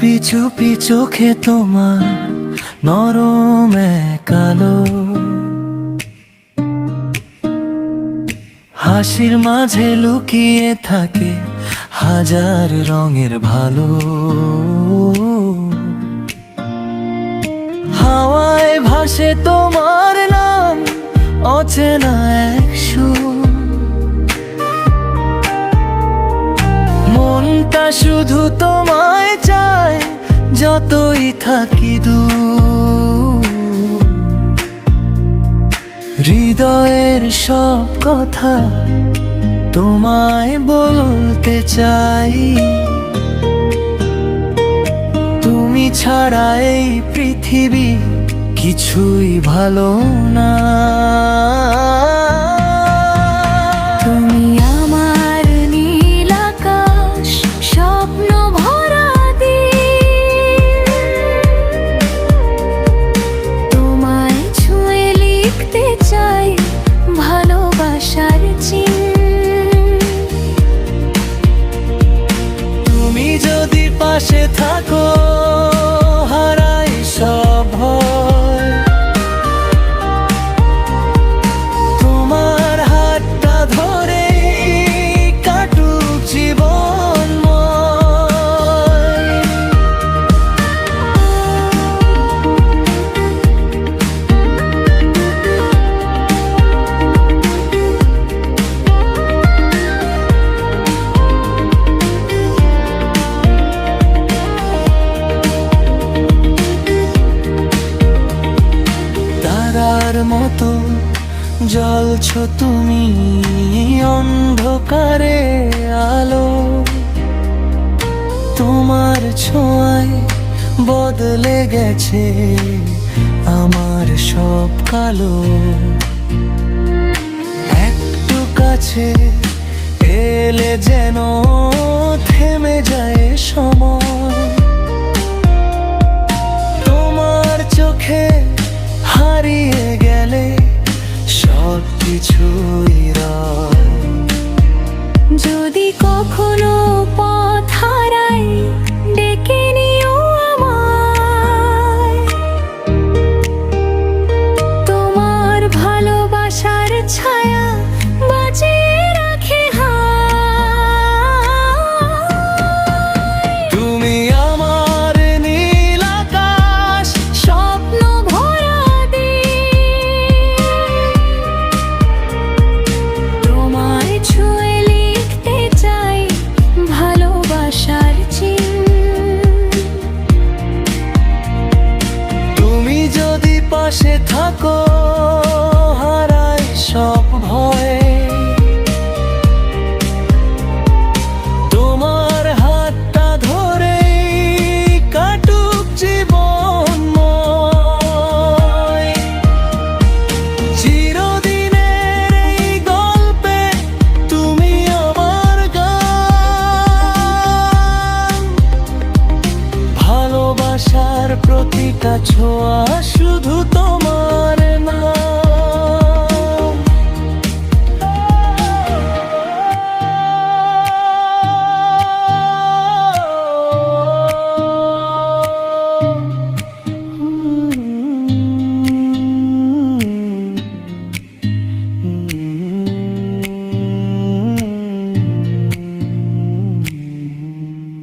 চুপি চুপি চোখে তোমার নরম কালো, হাসির মাঝে লুকিয়ে থাকে হাজার রঙের ভালো। হাওয়ায় ভাসে তোমার নাম, অচেনা এক সুর। মনটা শুধু তোমায় চায়, যতই থাকি দূর। হৃদয়ের সব কথা তোমায় বলতে চাই, তুমি ছাড়া এই পৃথিবী কিছুই ভালো না। তুমি আমার নীল আকাশ, স্বপ্ন ভরা দিন। তোমায় ছুঁয়ে লিখতে চাই ভালোবাসার চিহ্ন। তুমি যদি পাশে থাকো, হারাই সব ভয়। তোমার হাতটা ধরে কাটুক জীবনময়। তারার মতো জ্বলছো তুমি অন্ধকারে আলো। তোমার ছোঁয়ায় বদলে গেছে আমার সব কালো। একটু কাছে এলে যেন থেমে যায় সময়। তোমার চোখে হারিয়ে গেলে সব কিছুই রয়। যদি কখনো পথ হারাই, ডেকে নিও আমায়। তোমার ভালোবাসার ছায়া বাঁচিয়ে রাখে হায়। তুমি আমার নীল আকাশ, স্বপ্ন ভরা দিন। তোমায় ছুঁয়ে লিখতে চাই ভালোবাসার চিহ্ন। তুমি যদি পাশে থাকো, হারাই সব ভয়। তোমার হাতটা ধরে কাটুক জীবনময়। চিরদিনের এই গল্পে তুমি আমার গান। ভালোবাসার প্রতিটা ছোঁয়া